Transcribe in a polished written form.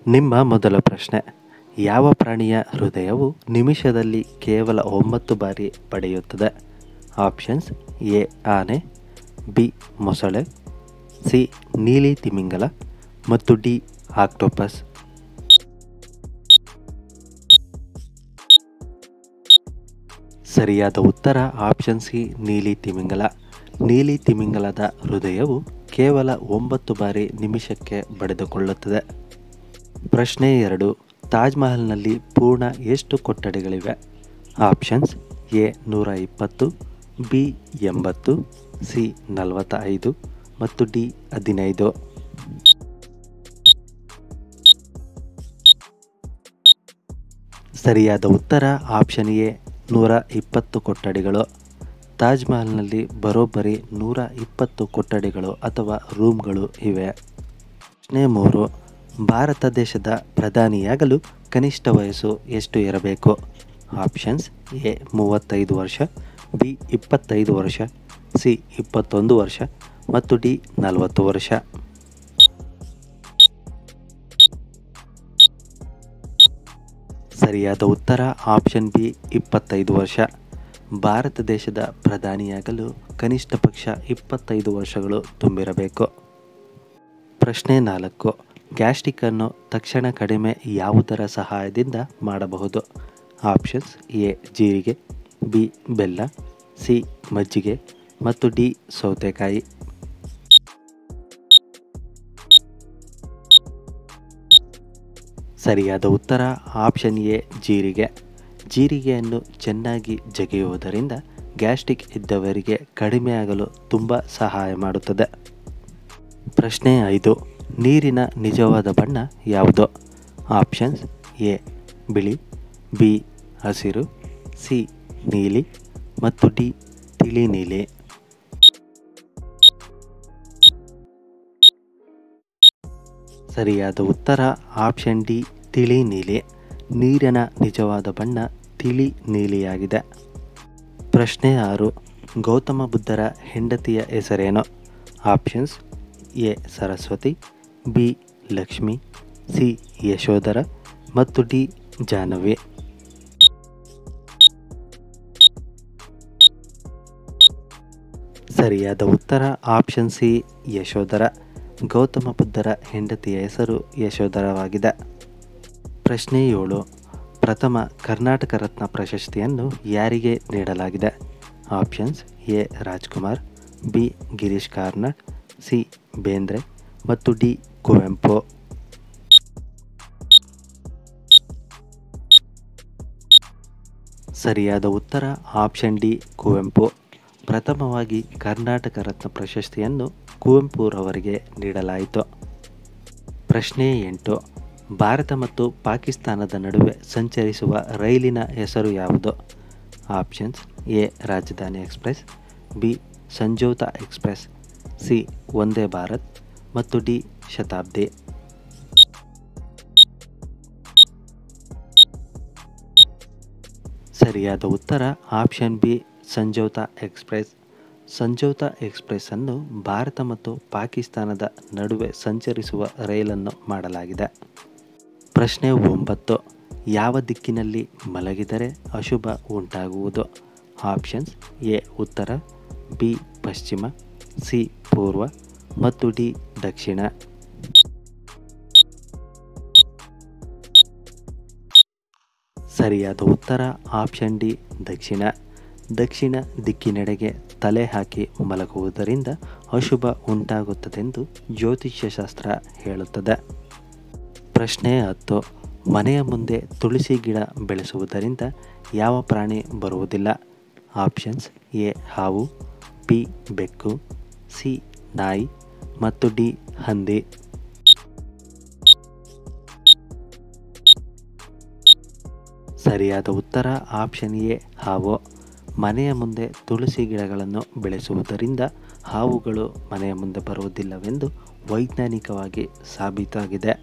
ನಿಮ್ಮ ಮೊದಲ ಪ್ರಶ್ನೆ: ಯಾವ ಪ್ರಾಣಿಯ ಹೃದಯವು ನಿಮಿಷದಲ್ಲಿ ಕೇವಲ 9 ಬಾರಿ ಬಡಿಯುತ್ತದೆ? ಆಪ್ಷನ್ಸ್: ಎ ಆನೆ, ಬಿ ಮೊಸಳೆ, ಸಿ ನೀಲಿ ತಿಮಿಂಗಲ ಮತ್ತು ಡಿ ಆಕ್ಟೋಪಸ್. ಸರಿಯಾದ ಉತ್ತರ ಆಪ್ಷನ್ ಸಿ ನೀಲಿ ತಿಮಿಂಗಲ. ನೀಲಿ ತಿಮಿಂಗಲದ ಹೃದಯವು ಕೇವಲ 9 ಬಾರಿ ನಿಮಿಷಕ್ಕೆ ಬಡಿದುಕೊಳ್ಳುತ್ತದೆ. ಪ್ರಶ್ನೆ 2: ತಾಜ್ ಮಹಲ್ನಲ್ಲಿ ಪೂರ್ಣ ಎಷ್ಟು ಕೊಠಡಿಗಳಿವೆ? ಆಪ್ಷನ್ಸ್: ಎ 120, ಬಿ 80, ಸಿ 45 ಮತ್ತು ಡಿ 15. ಸರಿಯಾದ ಉತ್ತರ ಆಪ್ಷನ್ ಎ 120 ಕೊಠಡಿಗಳು. ತಾಜ್ ಮಹಲ್ನಲ್ಲಿ ಬರೋಬ್ಬರಿ 120 ಕೊಠಡಿಗಳು ಅಥವಾ ರೂಮ್ಗಳು ಇವೆ. ಪ್ರಶ್ನೆ 3: ಭಾರತ ದೇಶದ ಪ್ರಧಾನಿಯಾಗಲು ಕನಿಷ್ಠ ವಯಸ್ಸು ಎಷ್ಟು ಇರಬೇಕು? ಆಪ್ಷನ್ಸ್: ಎ 35 ವರ್ಷ, ಬಿ 25 ವರ್ಷ, ಸಿ 21 ವರ್ಷ ಮತ್ತು ಡಿ 40 ವರ್ಷ. ಸರಿಯಾದ ಉತ್ತರ ಆಪ್ಷನ್ ಬಿ 25 ವರ್ಷ. ಭಾರತ ದೇಶದ ಪ್ರಧಾನಿಯಾಗಲು ಕನಿಷ್ಠ ಪಕ್ಷ 25 ವರ್ಷಗಳು ತುಂಬಿರಬೇಕು. ಪ್ರಶ್ನೆ 4: ಗ್ಯಾಸ್ಟ್ರಿಕ್ ಅನ್ನು ತಕ್ಷಣ ಕಡಿಮೆ ಯಾವುದರ ಸಹಾಯದಿಂದ ಮಾಡಬಹುದು? ಆಪ್ಷನ್ಸ್: ಎ ಜೀರಿಗೆ, ಬಿ ಬೆಲ್ಲ, ಸಿ ಮಜ್ಜಿಗೆ ಮತ್ತು ಡಿ ಸೌತೆಕಾಯಿ. ಸರಿಯಾದ ಉತ್ತರ ಆಪ್ಷನ್ ಎ ಜೀರಿಗೆ. ಜೀರಿಗೆಯನ್ನು ಚೆನ್ನಾಗಿ ಜಗಿಯುವುದರಿಂದ ಗ್ಯಾಸ್ಟ್ರಿಕ್ ಇದ್ದವರಿಗೆ ಕಡಿಮೆಯಾಗಲು ತುಂಬ ಸಹಾಯ ಮಾಡುತ್ತದೆ. ಪ್ರಶ್ನೆ 5: ನೀರಿನ ನಿಜವಾದ ಬಣ್ಣ ಯಾವುದು? ಆಪ್ಷನ್ಸ್: ಎ ಬಿಳಿ, ಬಿ ಹಸಿರು, ಸಿ ನೀಲಿ ಮತ್ತು ಡಿ ತಿಳಿ ನೀಲಿ. ಸರಿಯಾದ ಉತ್ತರ ಆಪ್ಷನ್ ಡಿ ತಿಳಿ ನೀಲಿ. ನೀರಿನ ನಿಜವಾದ ಬಣ್ಣ ತಿಳಿ ನೀಲಿಯಾಗಿದೆ. ಪ್ರಶ್ನೆ 6: ಗೌತಮ ಬುದ್ಧರ ಹೆಂಡತಿಯ ಹೆಸರೇನು? Options: A Saraswati, B Lakshmi, C Yashodhara ಮತ್ತು ಡಿ ಜಾಹ್ನವಿ. ಸರಿಯಾದ ಉತ್ತರ ಆಪ್ಷನ್ ಸಿ ಯಶೋಧರ. ಗೌತಮ ಬುದ್ಧರ ಹೆಂಡತಿಯ ಹೆಸರು ಯಶೋಧರವಾಗಿದೆ. ಪ್ರಶ್ನೆ 7: ಪ್ರಥಮ ಕರ್ನಾಟಕ ರತ್ನ ಪ್ರಶಸ್ತಿಯನ್ನು ಯಾರಿಗೆ ನೀಡಲಾಗಿದೆ? Options: A Rajkumar, B Girish Karnad, C Bendre ಮತ್ತು ಡಿ ಕುವೆಂಪು. ಸರಿಯಾದ ಉತ್ತರ ಆಪ್ಷನ್ ಡಿ ಕುವೆಂಪು. ಪ್ರಥಮವಾಗಿ ಕರ್ನಾಟಕ ರತ್ನ ಪ್ರಶಸ್ತಿಯನ್ನು ಕುವೆಂಪುರವರಿಗೆ ನೀಡಲಾಯಿತು. ಪ್ರಶ್ನೆ 8: ಭಾರತ ಮತ್ತು ಪಾಕಿಸ್ತಾನದ ನಡುವೆ ಸಂಚರಿಸುವ ರೈಲಿನ ಹೆಸರು ಯಾವುದು? ಆಪ್ಷನ್ಸ್: ಎ ರಾಜಧಾನಿ express, B Samjhauta express, C Vande Bharat ಮತ್ತು ಡಿ ಶತಾಬ್ದಿ. ಸರಿಯಾದ ಉತ್ತರ option B Samjhauta express. Samjhauta express ಅನ್ನು ಭಾರತ ಮತ್ತು ಪಾಕಿಸ್ತಾನದ ನಡುವೆ ಸಂಚರಿಸುವ ರೈಲನ್ನು ಮಾಡಲಾಗಿದೆ. ಪ್ರಶ್ನೆ 9: ಯಾವ ದಿಕ್ಕಿನಲ್ಲಿ ಮಲಗಿದರೆ ಅಶುಭ ಉಂಟಾಗುವುದು? ಆಪ್ಷನ್ಸ್: ಎ ಉತ್ತರ, ಬಿ ಪಶ್ಚಿಮ, ಸಿ ಪೂರ್ವ ಮತ್ತು ಡಿ ದಕ್ಷಿಣ. ಸರಿಯಾದ ಉತ್ತರ ಆಪ್ಷನ್ ಡಿ ದಕ್ಷಿಣ. ದಕ್ಷಿಣ ದಿಕ್ಕಿನೆಡೆಗೆ ತಲೆ ಹಾಕಿ ಮಲಗುವುದರಿಂದ ಅಶುಭ ಉಂಟಾಗುತ್ತದೆಂದು ಜ್ಯೋತಿಷ್ಯ ಶಾಸ್ತ್ರ ಹೇಳುತ್ತದೆ. ಪ್ರಶ್ನೆ 10: ಮನೆಯ ಮುಂದೆ ತುಳಸಿ ಗಿಡ ಬೆಳೆಸುವುದರಿಂದ ಯಾವ ಪ್ರಾಣಿ ಬರುವುದಿಲ್ಲ? ಆಪ್ಷನ್ಸ್: ಎ ಹಾವು, ಬಿ ಬೆಕ್ಕು, ಸಿ ನಾಯಿ ಮತ್ತು ಡಿ ಹಂದಿ. ಸರಿಯಾದ ಉತ್ತರ ಆಪ್ಷನ್ ಎ ಹಾವು. ಮನೆಯ ಮುಂದೆ ತುಳಸಿ ಗಿಡಗಳನ್ನು ಬೆಳೆಸುವುದರಿಂದ ಹಾವುಗಳು ಮನೆಯ ಮುಂದೆ ಬರುವುದಿಲ್ಲವೆಂದು ವೈಜ್ಞಾನಿಕವಾಗಿ ಸಾಬೀತಾಗಿದೆ.